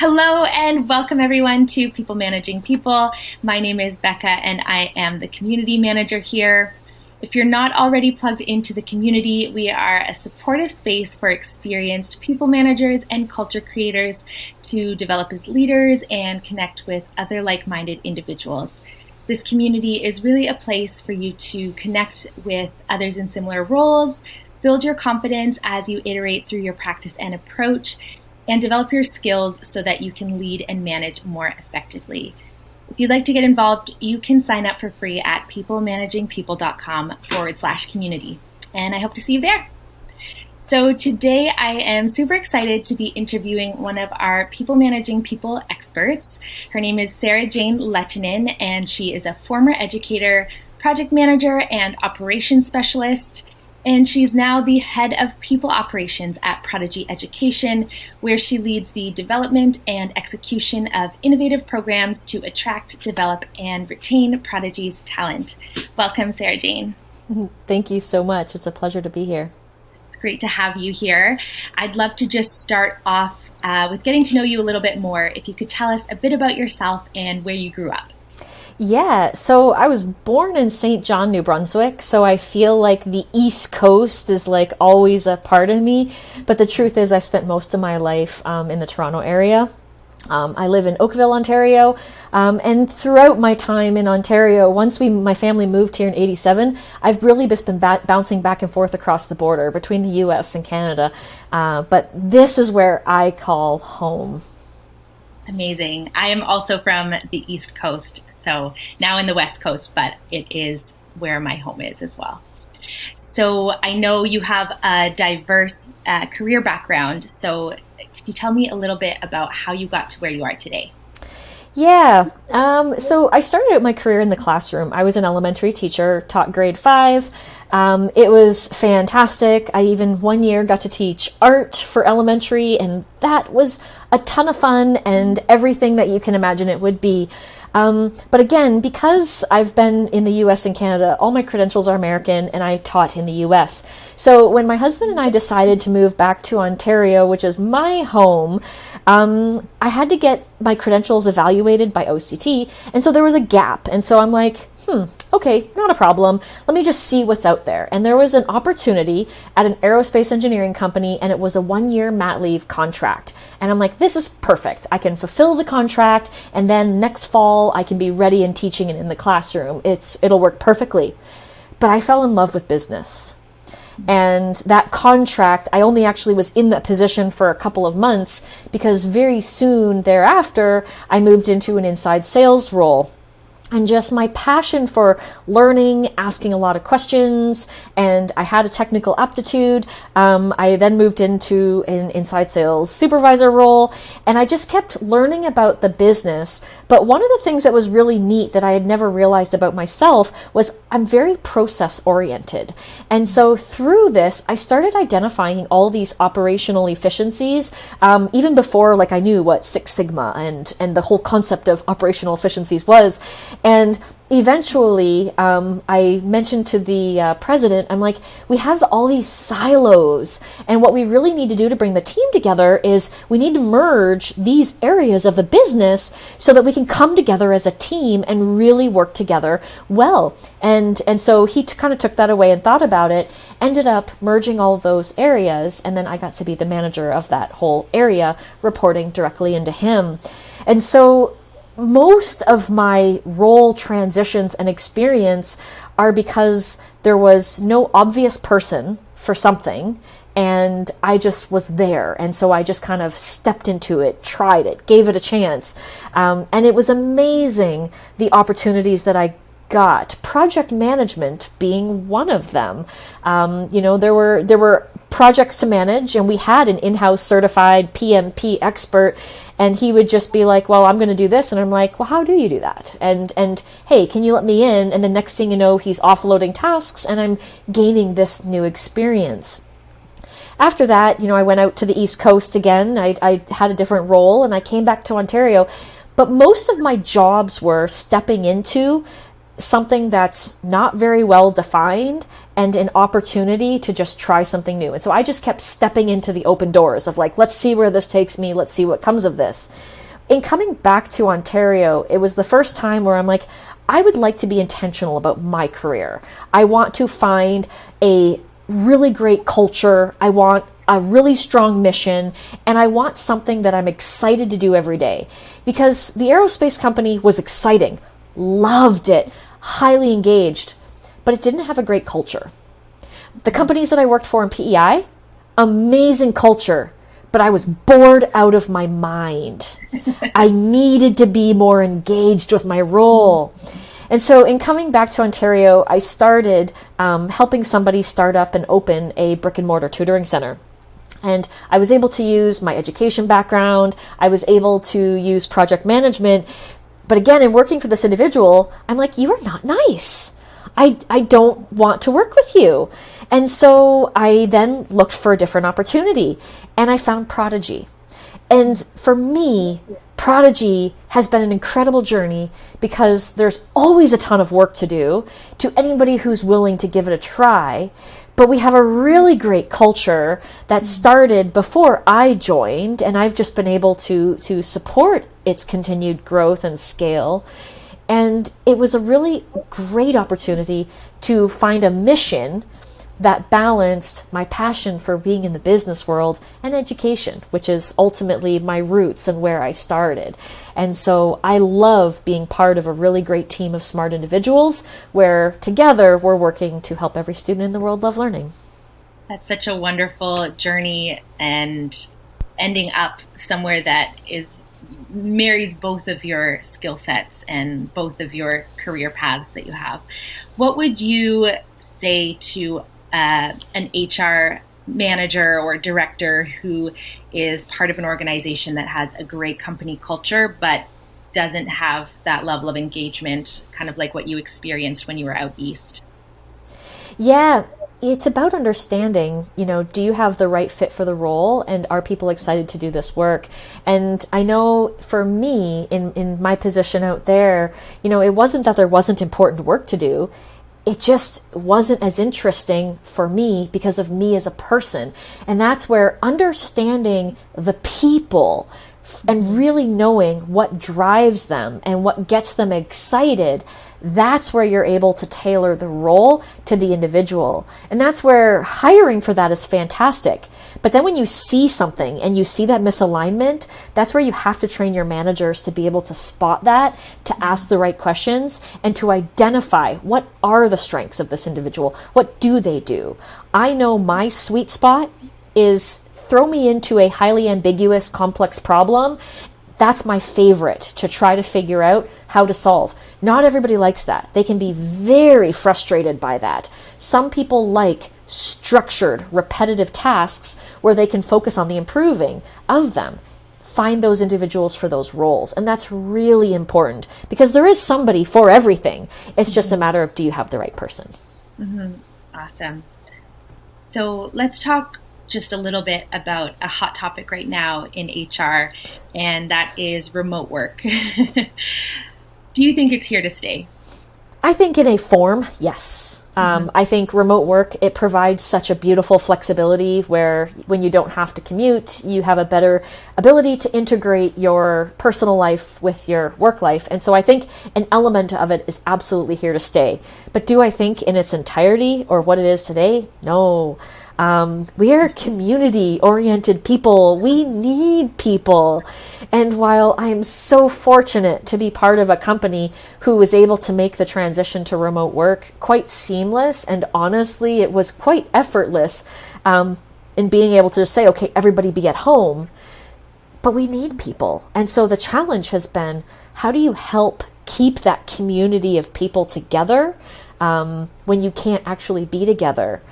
Hello and welcome everyone to People Managing People. My name is Becca and I am the community manager here. If you're not already plugged into the community, we are a supportive space for experienced people managers and culture creators to develop as leaders and connect with other like-minded individuals. This community is really a place for you to connect with others in similar roles, build your confidence as you iterate through your practice and approach, and develop your skills so that you can lead and manage more effectively. If you'd like to get involved, you can sign up for free at peoplemanagingpeople.com/community. And I hope to see you there. So today I am super excited to be interviewing one of our People Managing People experts. Her name is Sarah-Jayne Lehtinen, and she is a former educator, project manager, and operations specialist. And she's now the head of people operations at Prodigy Education, where she leads the development and execution of innovative programs to attract, develop, and retain Prodigy's talent. Welcome, Sarah-Jayne. Thank you so much. It's a pleasure to be here. It's great to have you here. I'd love to just start off with getting to know you a little bit more. If you could tell us a bit about yourself and where you grew up. Yeah, so I was born in St. John, New Brunswick, so I feel like the East Coast is like always a part of me, but the truth is I've spent most of my life in the Toronto area. I live in Oakville, Ontario, and throughout my time in Ontario, once my family moved here in '87, I've really just been bouncing back and forth across the border between the US and Canada, but this is where I call home. Amazing. I am also from the East Coast, so now in the West Coast, but it is where my home is as well. So I know you have a diverse career background, so could you tell me a little bit about how you got to where you are today? Yeah, so I started out my career in the classroom. I was an elementary teacher, taught grade 5. It was fantastic. I even one year got to teach art for elementary, and that was a ton of fun and everything that you can imagine it would be. But again, because I've been in the US and Canada, all my credentials are American and I taught in the US. So when my husband and I decided to move back to Ontario, which is my home, I had to get my credentials evaluated by OCT. And so there was a gap. And so I'm like, okay, not a problem. Let me just see what's out there. And there was an opportunity at an aerospace engineering company, and it was a 1-year mat leave contract. And I'm like, this is perfect. I can fulfill the contract, and then next fall I can be ready and teaching and in the classroom. It'll work perfectly. But I fell in love with business. And that contract, I only actually was in that position for a couple of months because very soon thereafter, I moved into an inside sales role. And just my passion for learning, asking a lot of questions, and I had a technical aptitude. I then moved into an inside sales supervisor role, and I just kept learning about the business. But one of the things that was really neat that I had never realized about myself was I'm very process oriented. And so through this, I started identifying all these operational efficiencies, even before I knew what Six Sigma and the whole concept of operational efficiencies was. And eventually, I mentioned to the president, I'm like, we have all these silos, and what we really need to do to bring the team together is we need to merge these areas of the business so that we can come together as a team and really work together well. And so he kind of took that away and thought about it, ended up merging all of those areas, and then I got to be the manager of that whole area, reporting directly into him. And so most of my role transitions and experience are because there was no obvious person for something, and I just was there. And so I just kind of stepped into it, tried it, gave it a chance. And it was amazing the opportunities that I got, project management being one of them. There were projects to manage, and we had an in-house certified PMP expert, and he would just be like, well, I'm going to do this. And I'm like, well, how do you do that? And hey, can you let me in? And the next thing you know, he's offloading tasks and I'm gaining this new experience. After that, I went out to the East Coast again. I had a different role and I came back to Ontario. But most of my jobs were stepping into something that's not very well defined and an opportunity to just try something new. And so I just kept stepping into the open doors of like, let's see where this takes me. Let's see what comes of this. In coming back to Ontario, it was the first time where I'm like, I would like to be intentional about my career. I want to find a really great culture. I want a really strong mission, and I want something that I'm excited to do every day. Because the aerospace company was exciting, loved it, highly engaged, but it didn't have a great culture. The companies that I worked for in PEI, amazing culture, but I was bored out of my mind. I needed to be more engaged with my role. And so in coming back to Ontario, I started helping somebody start up and open a brick and mortar tutoring center. And I was able to use my education background. I was able to use project management. But again, in working for this individual, I'm like, you are not nice. I don't want to work with you. And so I then looked for a different opportunity, and I found Prodigy. And for me, Prodigy has been an incredible journey because there's always a ton of work to do to anybody who's willing to give it a try. But we have a really great culture that started before I joined, and I've just been able to support its continued growth and scale. And it was a really great opportunity to find a mission that balanced my passion for being in the business world and education, which is ultimately my roots and where I started. And so I love being part of a really great team of smart individuals where together we're working to help every student in the world love learning. That's such a wonderful journey, and ending up somewhere that marries both of your skill sets and both of your career paths that you have. What would you say to an HR manager or director who is part of an organization that has a great company culture but doesn't have that level of engagement, kind of like what you experienced when you were out east? Yeah, it's about understanding, do you have the right fit for the role, and are people excited to do this work? And I know for me, in my position out there, it wasn't that there wasn't important work to do. It just wasn't as interesting for me because of me as a person. And that's where understanding the people and really knowing what drives them and what gets them excited, that's where you're able to tailor the role to the individual. And that's where hiring for that is fantastic. But then when you see something and you see that misalignment, that's where you have to train your managers to be able to spot that, to ask the right questions, and to identify what are the strengths of this individual. What do they do? I know my sweet spot is throw me into a highly ambiguous, complex problem. That's my favorite to try to figure out how to solve. Not everybody likes that. They can be very frustrated by that. Some people like structured, repetitive tasks where they can focus on the improving of them. Find those individuals for those roles. And that's really important because there is somebody for everything. It's just a matter of, do you have the right person? Mm-hmm. Awesome. So let's talk just a little bit about a hot topic right now in HR, and that is remote work. Do you think it's here to stay? I think in a form, yes. I think remote work, it provides such a beautiful flexibility where when you don't have to commute, you have a better ability to integrate your personal life with your work life. And so I think an element of it is absolutely here to stay. But do I think in its entirety or what it is today? No. We are community-oriented people. We need people. And while I am so fortunate to be part of a company who was able to make the transition to remote work quite seamless, and honestly, it was quite effortless in being able to just say, okay, everybody be at home, but we need people. And so the challenge has been, how do you help keep that community of people together when you can't actually be together?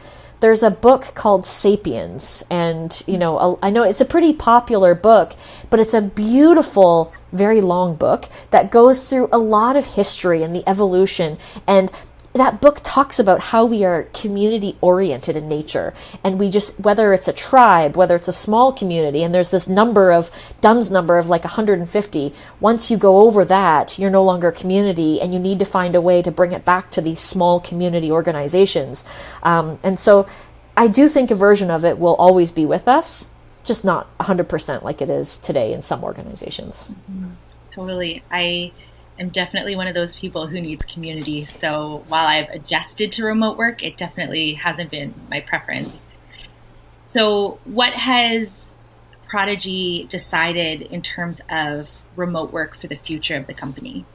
There's a book called Sapiens, and I know it's a pretty popular book, but it's a beautiful, very long book that goes through a lot of history and the evolution. And that book talks about how we are community oriented in nature, and we just, whether it's a tribe, whether it's a small community, and there's this number of Dunn's number of like 150, once you go over that, you're no longer a community, and you need to find a way to bring it back to these small community organizations. And so I do think a version of it will always be with us, just not 100% like it is today in some organizations. Totally. I am definitely one of those people who needs community. So while I've adjusted to remote work, it definitely hasn't been my preference. So what has Prodigy decided in terms of remote work for the future of the company?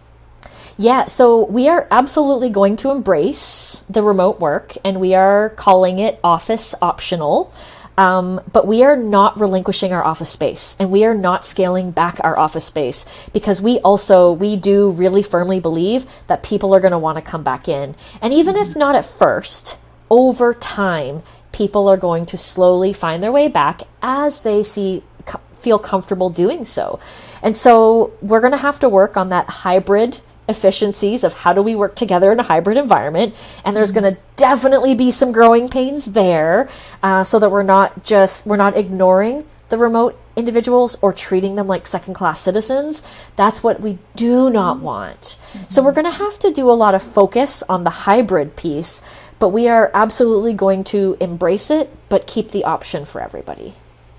Yeah, so we are absolutely going to embrace the remote work, and we are calling it office optional. But we are not relinquishing our office space, and we are not scaling back our office space, because we do really firmly believe that people are going to want to come back in. And even if not at first, over time, people are going to slowly find their way back as they feel comfortable doing so. And so we're going to have to work on that hybrid efficiencies of how do we work together in a hybrid environment, and there's going to definitely be some growing pains there, so that we're not ignoring the remote individuals or treating them like second-class citizens. That's what we do not want. So we're going to have to do a lot of focus on the hybrid piece, but we are absolutely going to embrace it, but keep the option for everybody.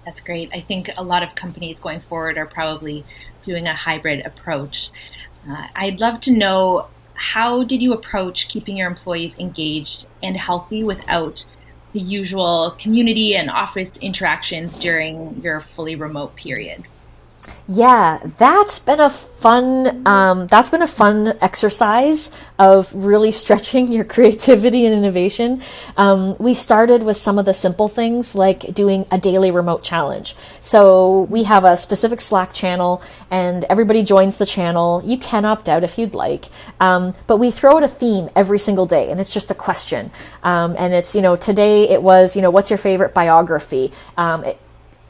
That's great. I think a lot of companies going forward are probably doing a hybrid approach. I'd love to know, how did you approach keeping your employees engaged and healthy without the usual community and office interactions during your fully remote period? Yeah, that's been a fun exercise of really stretching your creativity and innovation. We started with some of the simple things, like doing a daily remote challenge. So we have a specific Slack channel, and everybody joins the channel. You can opt out if you'd like, but we throw out a theme every single day, and it's just a question. And it's, today it was, what's your favorite biography?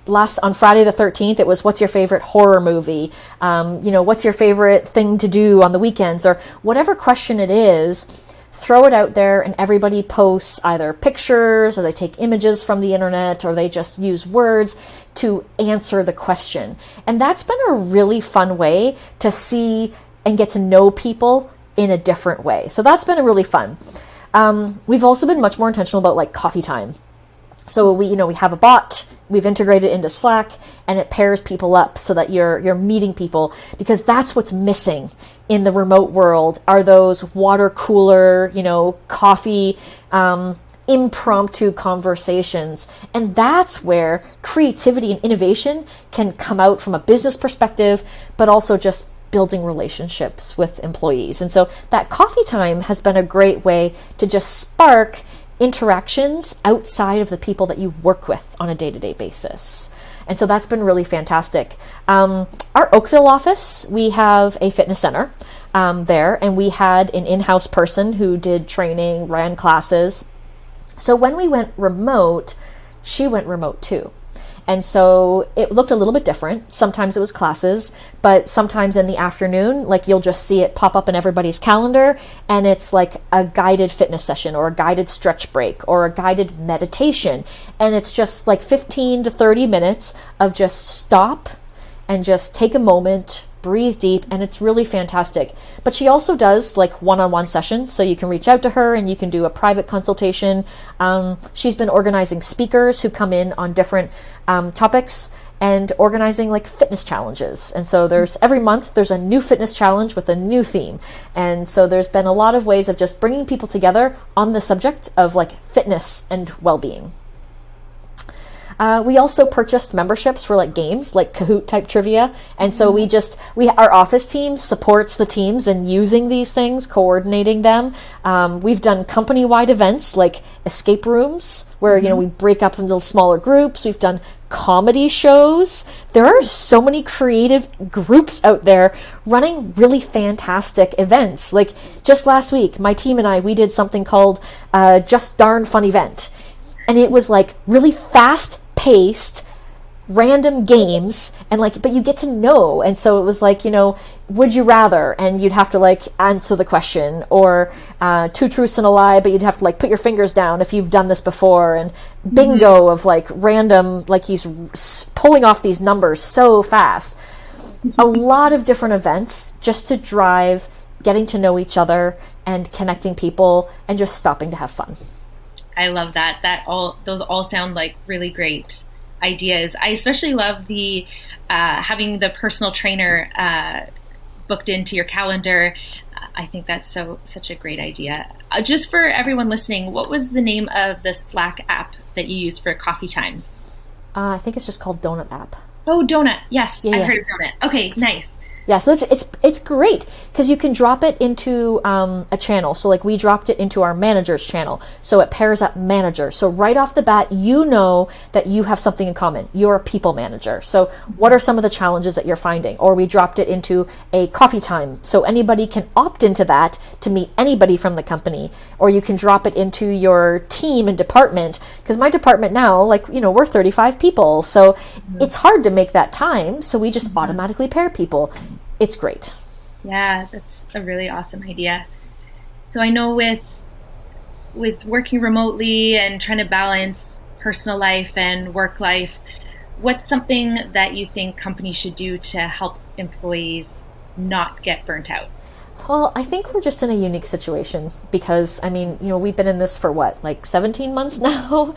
On Friday the 13th, it was, what's your favorite horror movie? What's your favorite thing to do on the weekends? Or whatever question it is, throw it out there, and everybody posts either pictures, or they take images from the internet, or they just use words to answer the question. And that's been a really fun way to see and get to know people in a different way. So that's been really fun. We've also been much more intentional about like coffee time. So we have a bot, we've integrated into Slack, and it pairs people up so that you're meeting people, because that's what's missing in the remote world, are those water cooler, coffee, impromptu conversations. And that's where creativity and innovation can come out from a business perspective, but also just building relationships with employees. And so that coffee time has been a great way to just spark interactions outside of the people that you work with on a day-to-day basis. And so that's been really fantastic. Our Oakville office, we have a fitness center there, and we had an in-house person who did training, ran classes. So when we went remote, she went remote too. And so it looked a little bit different. Sometimes it was classes, but sometimes in the afternoon, like you'll just see it pop up in everybody's calendar, and it's like a guided fitness session or a guided stretch break or a guided meditation. And it's just like 15 to 30 minutes of just stop and just take a moment, breathe deep, and it's really fantastic. But she also does like one-on-one sessions, so you can reach out to her and you can do a private consultation. She's been organizing speakers who come in on different topics, and organizing like fitness challenges. And so every month there's a new fitness challenge with a new theme. And so there's been a lot of ways of just bringing people together on the subject of like fitness and well-being. We also purchased memberships for like games, like Kahoot type trivia. And so our office team supports the teams in using these things, coordinating them. We've done company-wide events like escape rooms where, we break up into smaller groups. We've done comedy shows. There are so many creative groups out there running really fantastic events. Like just last week, my team and we did something called Just Darn Fun Event. And it was like really fast-paced, random games, and but you get to know. And so it was like, would you rather, and you'd have to like answer the question, or two truths and a lie, but you'd have to like put your fingers down if you've done this before, and bingo of like random, like he's pulling off these numbers so fast. A lot of different events just to drive getting to know each other and connecting people and just stopping to have fun. I love that. Those all sound like really great ideas. I especially love the having the personal trainer booked into your calendar. I think that's such a great idea. Just for everyone listening, what was the name of the Slack app that you use for coffee times? I think it's just called Donut app. Oh, Donut. Yes, Yeah, I've heard of Donut. Okay, nice. Yeah, so it's great because you can drop it into a channel. So like we dropped it into our manager's channel. So it pairs up manager. So right off the bat, you know that you have something in common. You're a people manager. So what are some of the challenges that you're finding? Or we dropped it into a coffee time. So anybody can opt into that to meet anybody from the company. Or you can drop it into your team and department. Because my department now, like, you know, we're 35 people. So it's hard to make that time. So we just automatically pair people. It's great. Yeah, that's a really awesome idea. So I know with working remotely and trying to balance personal life and work life, what's something that you think companies should do to help employees not get burnt out? Well, I think we're just in a unique situation because, I mean, you know, we've been in this for what, like 17 months now?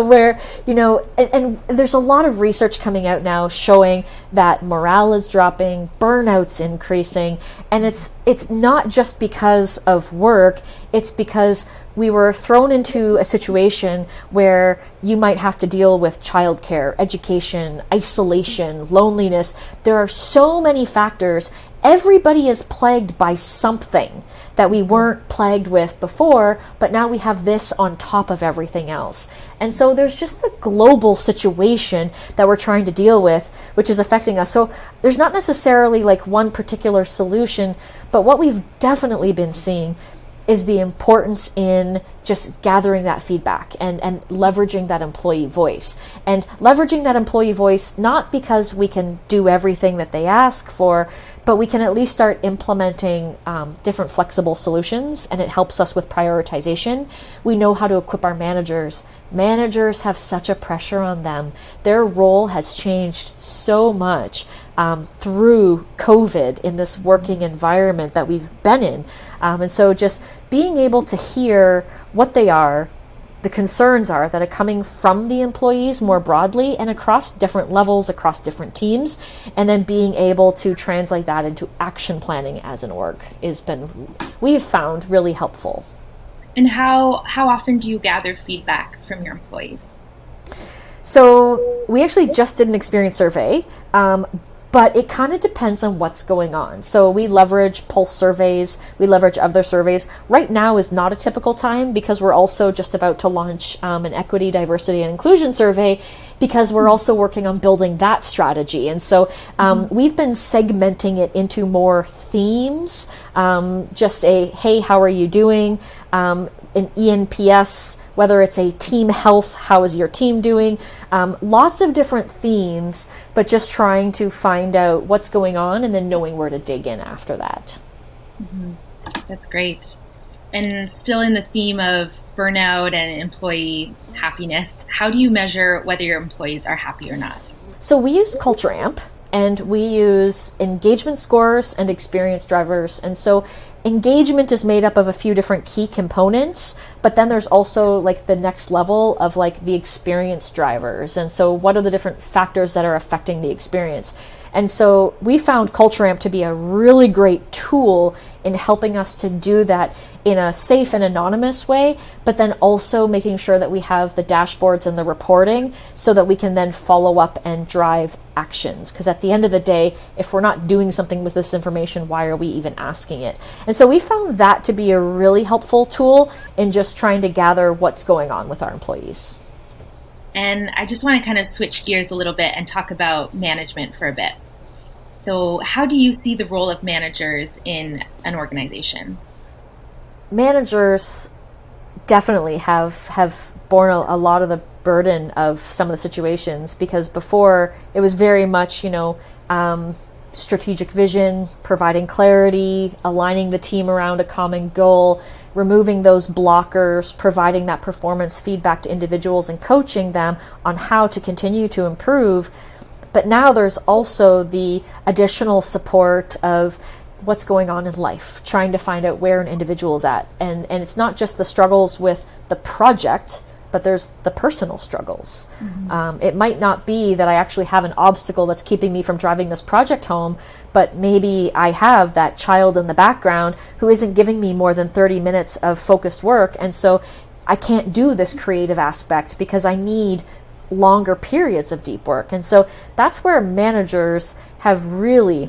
Where, you know, and there's a lot of research coming out now showing that morale is dropping, burnout's increasing, and it's not just because of work, it's because we were thrown into a situation where you might have to deal with childcare, education, isolation, loneliness. There are so many factors. Everybody is plagued by something that we weren't plagued with before, but now we have this on top of everything else. And so there's just the global situation that we're trying to deal with, which is affecting us. So there's not necessarily like one particular solution, but what we've definitely been seeing is the importance in just gathering that feedback and leveraging that employee voice. And leveraging that employee voice, not because we can do everything that they ask for, but we can at least start implementing different flexible solutions, and it helps us with prioritization. We know how to equip our managers. Managers have such a pressure on them. Their role has changed so much through COVID in this working environment that we've been in. And so just being able to hear what they are, the concerns are that are coming from the employees more broadly and across different levels, across different teams, and then being able to translate that into action planning as an org has been, we've found, really helpful. And how often do you gather feedback from your employees? So we actually just did an experience survey, but it kind of depends on what's going on. So we leverage pulse surveys, we leverage other surveys. Right now is not a typical time because we're also just about to launch an equity, diversity, and inclusion survey because we're also working on building that strategy. And so we've been segmenting it into more themes, just a, hey, how are you doing? An ENPS, whether it's a team health, how is your team doing? Lots of different themes, but just trying to find out what's going on and then knowing where to dig in after that. Mm-hmm. That's great. And still in the theme of burnout and employee happiness, how do you measure whether your employees are happy or not? So we use Culture Amp, and we use engagement scores and experience drivers. And so engagement is made up of a few different key components, but then there's also like the next level of like the experience drivers. And so what are the different factors that are affecting the experience? And so we found Culture Amp to be a really great tool in helping us to do that in a safe and anonymous way, but then also making sure that we have the dashboards and the reporting so that we can then follow up and drive actions. Because at the end of the day, if we're not doing something with this information, why are we even asking it? And so we found that to be a really helpful tool in just trying to gather what's going on with our employees. And I just want to kind of switch gears a little bit and talk about management for a bit. So how do you see the role of managers in an organization? Managers definitely have borne a lot of the burden of some of the situations, because before it was very much, strategic vision, providing clarity, aligning the team around a common goal, removing those blockers, providing that performance feedback to individuals and coaching them on how to continue to improve. But now there's also the additional support of what's going on in life, trying to find out where an individual is at. And it's not just the struggles with the project, but there's the personal struggles. It might not be that I actually have an obstacle that's keeping me from driving this project home, but maybe I have that child in the background who isn't giving me more than 30 minutes of focused work. And so I can't do this creative aspect because I need longer periods of deep work. And so that's where managers have really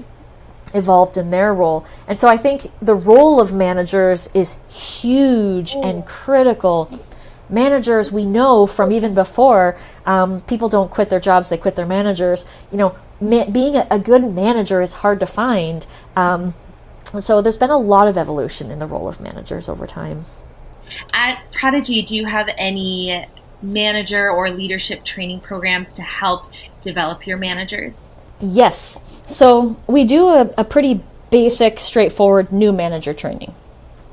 evolved in their role. And so I think the role of managers is huge and critical. Managers, we know from even before, people don't quit their jobs, they quit their managers. Being a good manager is hard to find. And so there's been a lot of evolution in the role of managers over time. At Prodigy, do you have any manager or leadership training programs to help develop your managers? Yes. So we do a pretty basic, straightforward new manager training.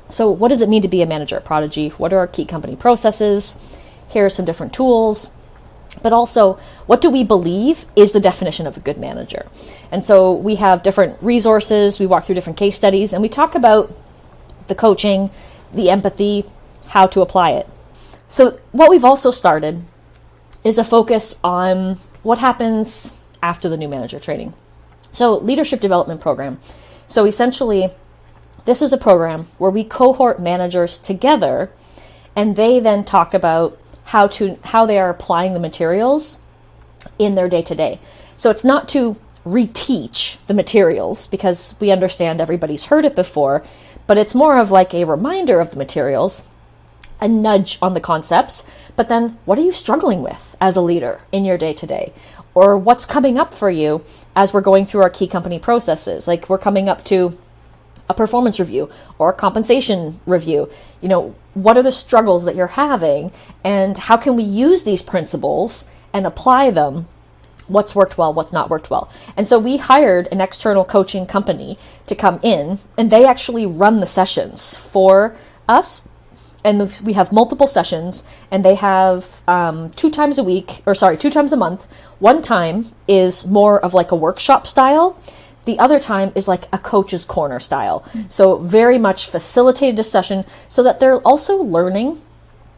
So what does it mean to be a manager at Prodigy? What are our key company processes? Here are some different tools. But also, what do we believe is the definition of a good manager? And so we have different resources, we walk through different case studies, and we talk about the coaching, the empathy, how to apply it. So what we've also started is a focus on what happens after the new manager training. So leadership development program. So essentially, this is a program where we cohort managers together, and they then talk about how they are applying the materials in their day-to-day. So it's not to reteach the materials, because we understand everybody's heard it before, but it's more of like a reminder of the materials, a nudge on the concepts, but then what are you struggling with as a leader in your day-to-day? Or what's coming up for you as we're going through our key company processes? Like we're coming up to a performance review or a compensation review. What are the struggles that you're having, and how can we use these principles and apply them? What's worked well, what's not worked well. And so we hired an external coaching company to come in, and they actually run the sessions for us. And we have multiple sessions, and they have 2 times a month. One time is more of like a workshop style. The other time is like a coach's corner style. So very much facilitated discussion so that they're also learning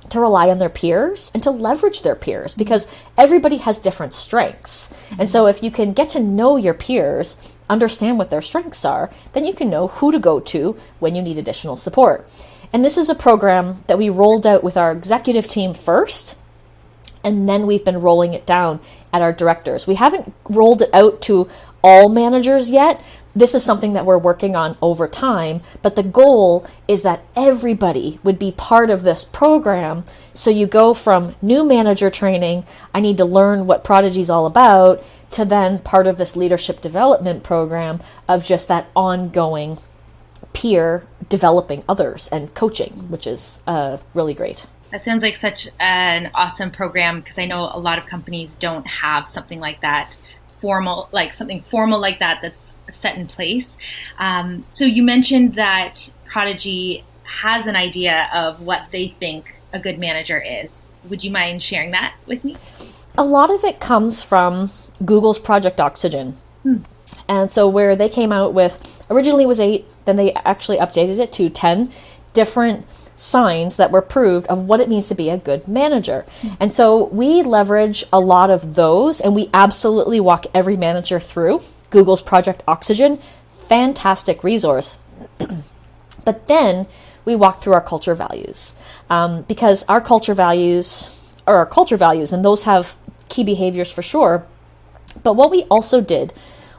to rely on their peers and to leverage their peers, because everybody has different strengths. And so if you can get to know your peers, understand what their strengths are, then you can know who to go to when you need additional support. And this is a program that we rolled out with our executive team first, and then we've been rolling it down at our directors. We haven't rolled it out to all managers yet. This is something that we're working on over time, but the goal is that everybody would be part of this program. So you go from new manager training, I need to learn what Prodigy is all about, to then part of this leadership development program of just that ongoing peer developing others and coaching, which is really great. That sounds like such an awesome program, because I know a lot of companies don't have something like that something formal like that that's set in place. So you mentioned that Prodigy has an idea of what they think a good manager is. Would you mind sharing that with me? A lot of it comes from Google's Project Oxygen. And so where they came out with, originally it was 8, then they actually updated it to 10 different signs that were proved of what it means to be a good manager. And so we leverage a lot of those, and we absolutely walk every manager through Google's Project Oxygen. Fantastic resource. But then we walk through our culture values, because our culture values are our culture values, and those have key behaviors for sure. But what we also did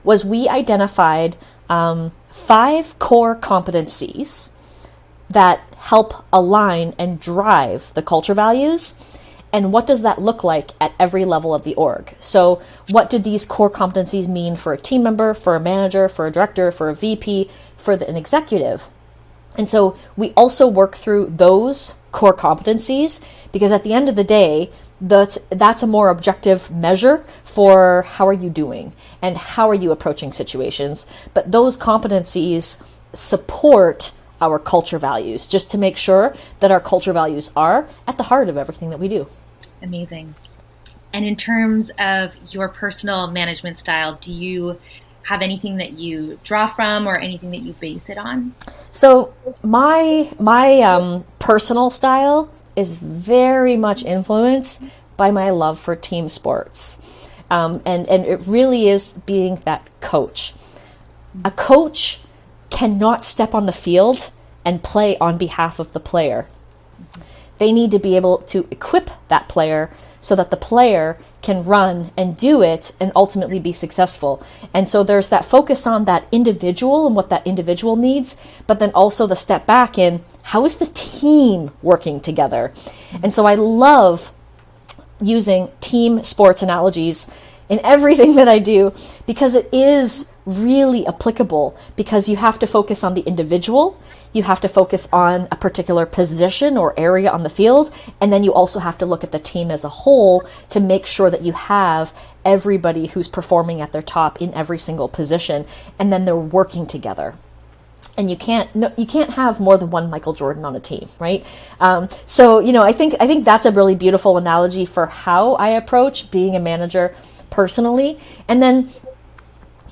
was we identified 5 core competencies that help align and drive the culture values. And what does that look like at every level of the org? So what do these core competencies mean for a team member, for a manager, for a director, for a VP, for an executive? And so we also work through those core competencies, because at the end of the day, that's a more objective measure for how are you doing and how are you approaching situations. But those competencies support our culture values, just to make sure that our culture values are at the heart of everything that we do. Amazing. And in terms of your personal management style, do you have anything that you draw from or anything that you base it on? So my personal style is very much influenced by my love for team sports. And it really is being that coach. A coach cannot step on the field and play on behalf of the player. They need to be able to equip that player so that the player can run and do it and ultimately be successful. And so there's that focus on that individual and what that individual needs, but then also the step back in how is the team working together. And so I love using team sports analogies in everything that I do, because it is really applicable, because you have to focus on the individual, you have to focus on a particular position or area on the field, and then you also have to look at the team as a whole to make sure that you have everybody who's performing at their top in every single position, and then they're working together. And you can't have more than one Michael Jordan on a team, right? So I think that's a really beautiful analogy for how I approach being a manager personally. And then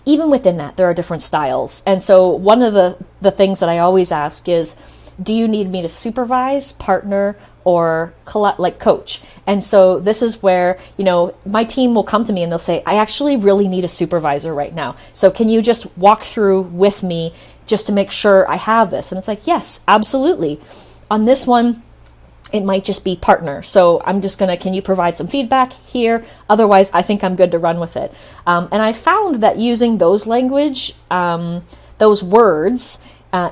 even within that, there are different styles. And so one of the things that I always ask is, do you need me to supervise, partner, or coach? And so this is where, my team will come to me and they'll say, I actually really need a supervisor right now. So can you just walk through with me just to make sure I have this? And it's like, yes, absolutely. On this one, it might just be partner. So I'm just can you provide some feedback here? Otherwise, I think I'm good to run with it. And I found that using those words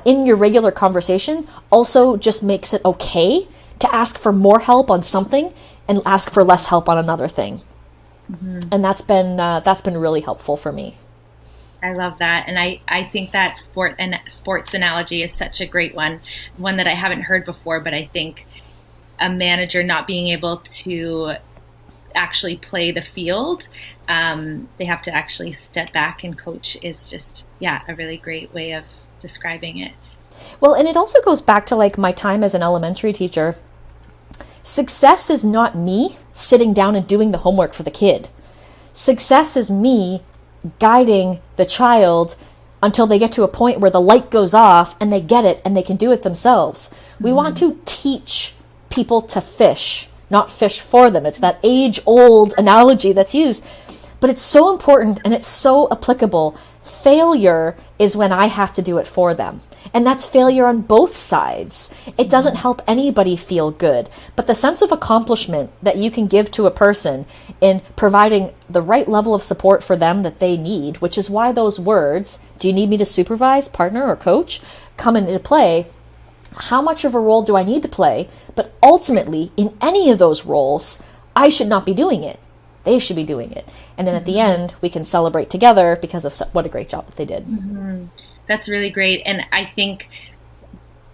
in your regular conversation also just makes it okay to ask for more help on something and ask for less help on another thing. Mm-hmm. And that's been really helpful for me. I love that. And I think that sports analogy is such a great one that I haven't heard before, but I think a manager not being able to actually play the field, they have to actually step back and coach is just, a really great way of describing it. Well, and it also goes back to my time as an elementary teacher. Success is not me sitting down and doing the homework for the kid. Success is me guiding the child until they get to a point where the light goes off and they get it and they can do it themselves. Mm-hmm. We want to teach people to fish, not fish for them. It's that age-old analogy that's used, but it's so important and it's so applicable. Failure is when I have to do it for them. And that's failure on both sides. It doesn't help anybody feel good. But the sense of accomplishment that you can give to a person in providing the right level of support for them that they need, which is why those words, do you need me to supervise, partner, or coach, come into play. How much of a role do I need to play? But ultimately, in any of those roles, I should not be doing it. They should be doing it. And then at the end, we can celebrate together because of what a great job that they did. Mm-hmm. That's really great. And I think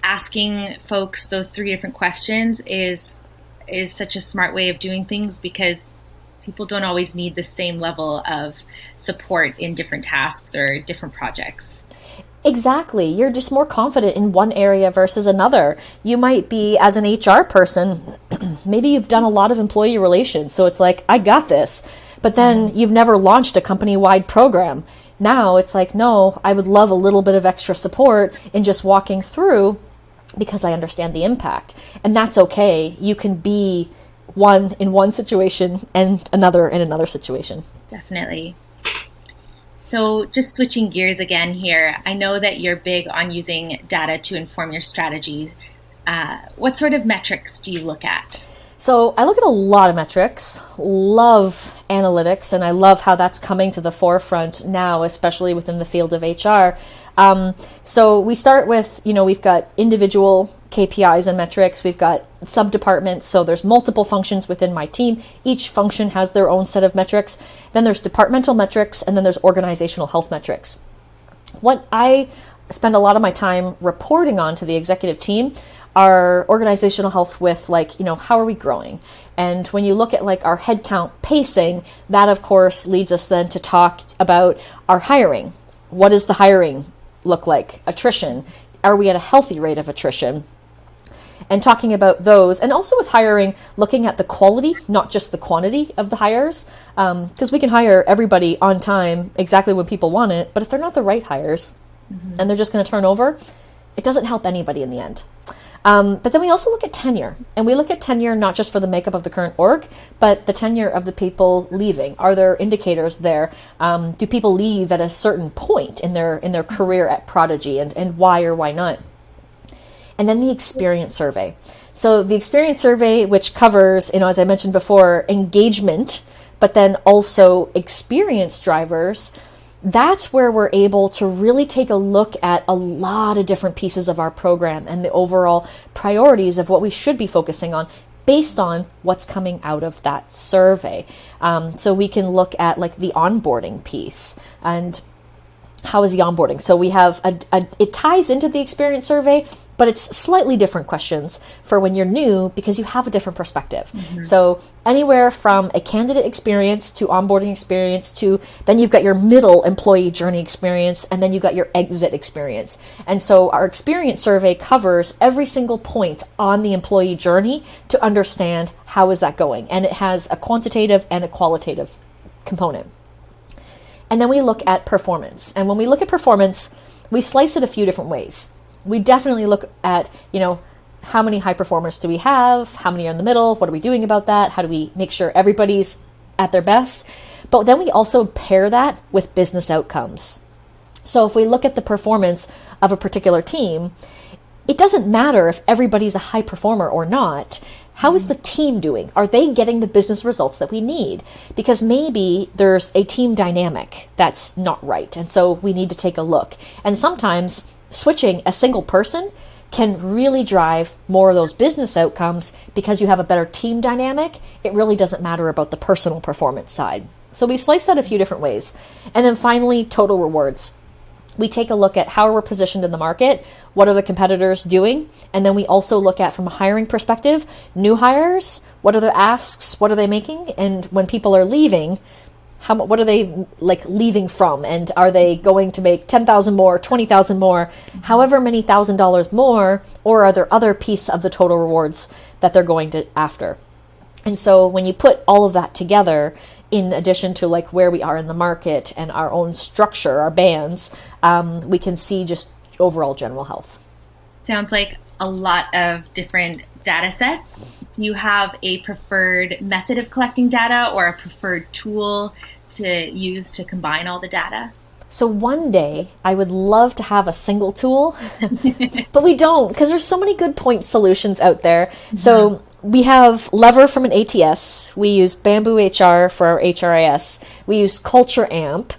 asking folks those three different questions is such a smart way of doing things, because people don't always need the same level of support in different tasks or different projects. Exactly. You're just more confident in one area versus another. You might be, as an HR person, maybe you've done a lot of employee relations, so it's like, I got this. But then you've never launched a company-wide program. Now it's like, no, I would love a little bit of extra support in just walking through because I understand the impact. And that's okay. You can be one in one situation and another in another situation. Definitely. So just switching gears again here, I know that you're big on using data to inform your strategies. What sort of metrics do you look at? So I look at a lot of metrics, love analytics, and I love how that's coming to the forefront now, especially within the field of HR. So we start with, we've got individual KPIs and metrics. We've got sub-departments. So there's multiple functions within my team. Each function has their own set of metrics. Then there's departmental metrics, and then there's organizational health metrics. What I spend a lot of my time reporting on to the executive team our organizational health with like, how are we growing? And when you look at like our headcount pacing, that of course leads us then to talk about our hiring. What does the hiring look like? Attrition. Are we at a healthy rate of attrition? And talking about those, and also with hiring, looking at the quality, not just the quantity of the hires, because we can hire everybody on time exactly when people want it, but if they're not the right hires and they're just going to turn over, it doesn't help anybody in the end. But then we also look at tenure, and we look at tenure not just for the makeup of the current org, but the tenure of the people leaving. Are there indicators there? Do people leave at a certain point in their career at Prodigy, and why or why not? And then the experience survey. So the experience survey, which covers, as I mentioned before, engagement, but then also experience drivers, that's where we're able to really take a look at a lot of different pieces of our program and the overall priorities of what we should be focusing on based on what's coming out of that survey. So we can look at like the onboarding piece and how is the onboarding? So we have it ties into the experience survey, but it's slightly different questions for when you're new because you have a different perspective. So anywhere from a candidate experience to onboarding experience to then you've got your middle employee journey experience, and then you've got your exit experience. And so our experience survey covers every single point on the employee journey to understand how is that going. And it has a quantitative and a qualitative component. And then we look at performance. And when we look at performance, we slice it a few different ways. We definitely look at, how many high performers do we have? How many are in the middle? What are we doing about that? How do we make sure everybody's at their best? But then we also pair that with business outcomes. So if we look at the performance of a particular team, it doesn't matter if everybody's a high performer or not. How is the team doing? Are they getting the business results that we need? Because maybe there's a team dynamic that's not right. And so we need to take a look. And sometimes switching a single person can really drive more of those business outcomes because you have a better team dynamic. It really doesn't matter about the personal performance side. So we slice that a few different ways. And then finally, total rewards. We take a look at how we're positioned in the market, what are the competitors doing, and then we also look at, from a hiring perspective, new hires, what are their asks, what are they making, and when people are leaving, what are they like leaving from, and are they going to make 10,000 more, 20,000 more, however many $1,000 more, or are there other piece of the total rewards that they're going to after? And so when you put all of that together, in addition to like where we are in the market and our own structure, our bands, we can see just overall general health. Sounds like a lot of different data sets. Do you have a preferred method of collecting data or a preferred tool to use to combine all the data? So one day I would love to have a single tool, but we don't because there's so many good point solutions out there. So we have Lever from an ATS. We use Bamboo HR for our HRIS. We use Culture Amp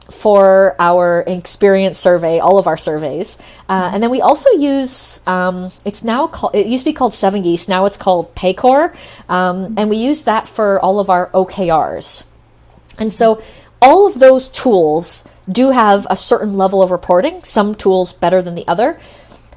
for our experience survey, all of our surveys. And then we also use, it used to be called Seven Geese, now it's called Paycor. And we use that for all of our OKRs. And so all of those tools do have a certain level of reporting, some tools better than the other.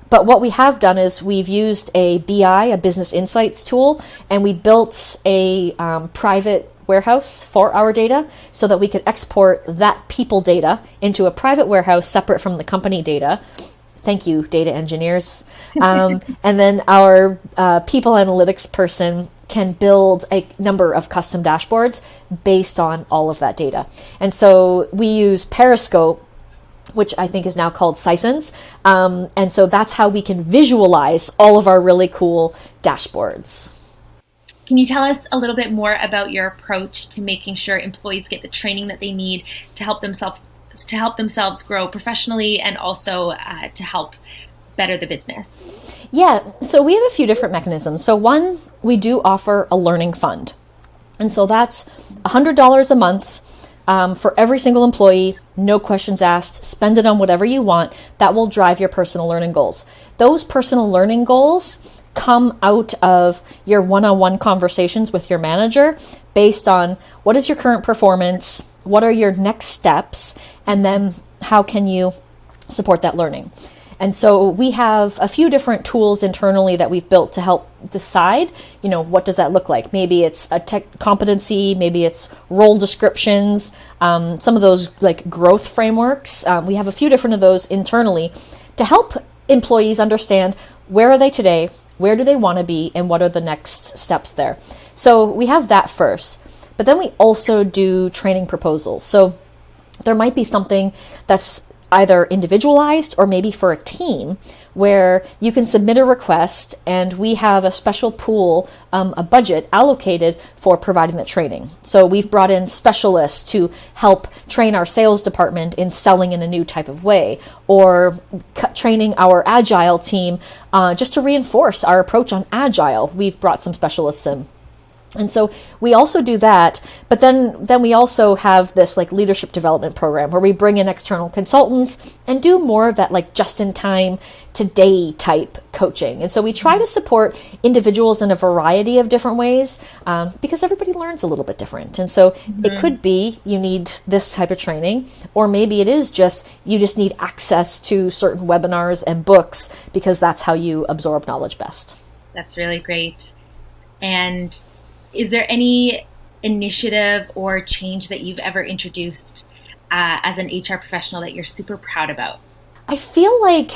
But what we have done is we've used a BI, a business insights tool, and we built a private warehouse for our data so that we could export that people data into a private warehouse separate from the company data. Thank you, data engineers. And then our people analytics person can build a number of custom dashboards based on all of that data. And so we use Periscope, which I think is now called Sysons. And so that's how we can visualize all of our really cool dashboards. Can you tell us a little bit more about your approach to making sure employees get the training that they need to help themselves grow professionally and also to help better the business? Yeah, so we have a few different mechanisms. So one, we do offer a learning fund. And so that's $100 a month for every single employee, no questions asked, spend it on whatever you want. That will drive your personal learning goals. Those personal learning goals come out of your one-on-one conversations with your manager based on what is your current performance, what are your next steps, and then how can you support that learning. And so we have a few different tools internally that we've built to help decide, what does that look like? Maybe it's a tech competency, maybe it's role descriptions, some of those like growth frameworks. We have a few different of those internally to help employees understand where are they today, where do they want to be, and what are the next steps there. So we have that first. But then we also do training proposals. So there might be something that's either individualized or maybe for a team where you can submit a request and we have a special pool, a budget allocated for providing the training. So we've brought in specialists to help train our sales department in selling in a new type of way, or training our agile team just to reinforce our approach on agile. We've brought some specialists in. And so we also do that, but then we also have this like leadership development program where we bring in external consultants and do more of that like just-in-time, today type coaching. And so we try to support individuals in a variety of different ways because everybody learns a little bit different. And so it could be you need this type of training, or maybe it is just you just need access to certain webinars and books because that's how you absorb knowledge best. That's really great. And is there any initiative or change that you've ever introduced as an HR professional that you're super proud about? I feel like,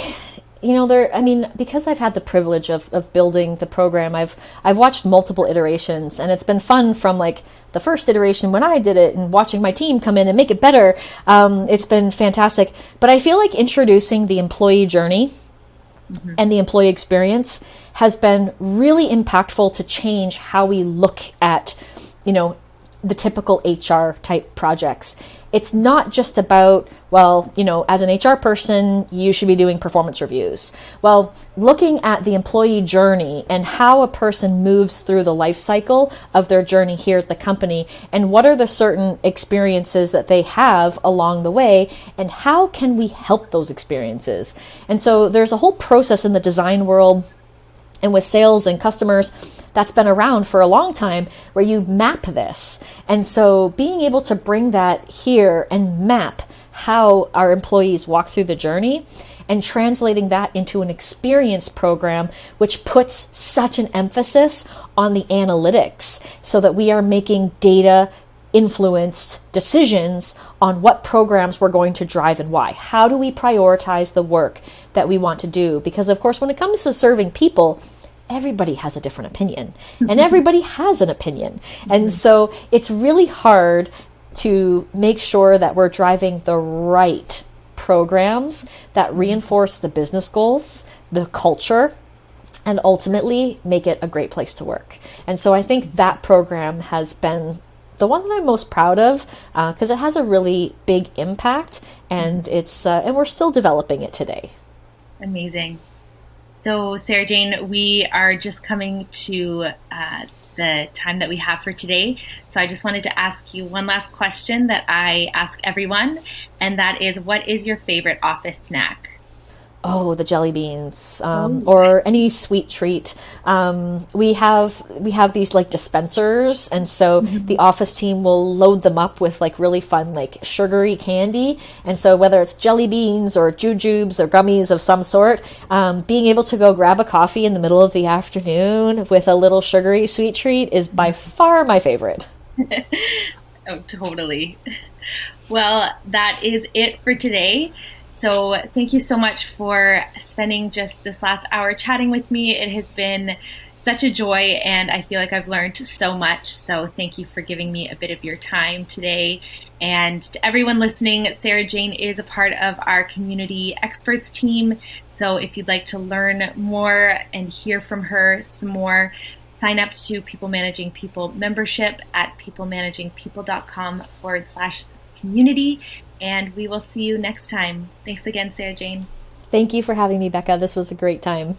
because I've had the privilege of building the program, I've watched multiple iterations, and it's been fun from like the first iteration when I did it and watching my team come in and make it better. It's been fantastic. But I feel like introducing the employee journey and the employee experience has been really impactful to change how we look at, the typical HR type projects. It's not just about, as an HR person, you should be doing performance reviews. Well, looking at the employee journey and how a person moves through the life cycle of their journey here at the company, and what are the certain experiences that they have along the way, and how can we help those experiences? And so there's a whole process in the design world and with sales and customers that's been around for a long time where you map this. And so being able to bring that here and map how our employees walk through the journey and translating that into an experience program, which puts such an emphasis on the analytics so that we are making data influenced decisions on what programs we're going to drive and why. How do we prioritize the work that we want to do? Because of course, when it comes to serving people, everybody has a different opinion and everybody has an opinion. And so it's really hard to make sure that we're driving the right programs that reinforce the business goals, the culture, and ultimately make it a great place to work. And so I think that program has been the one that I'm most proud of because it has a really big impact, and and we're still developing it today. Amazing. So Sarah-Jayne, we are just coming to the time that we have for today. So I just wanted to ask you one last question that I ask everyone, and that is, what is your favorite office snack? Oh, the jelly beans, or any sweet treat. We have these like dispensers, and so the office team will load them up with like really fun like sugary candy. And so whether it's jelly beans or jujubes or gummies of some sort, being able to go grab a coffee in the middle of the afternoon with a little sugary sweet treat is by far my favorite. Oh, totally. Well, that is it for today. So thank you so much for spending just this last hour chatting with me. It has been such a joy, and I feel like I've learned so much. So thank you for giving me a bit of your time today. And to everyone listening, Sarah-Jayne is a part of our community experts team. So if you'd like to learn more and hear from her some more, sign up to People Managing People membership at peoplemanagingpeople.com/community. And we will see you next time. Thanks again, Sarah-Jayne. Thank you for having me, Becca. This was a great time.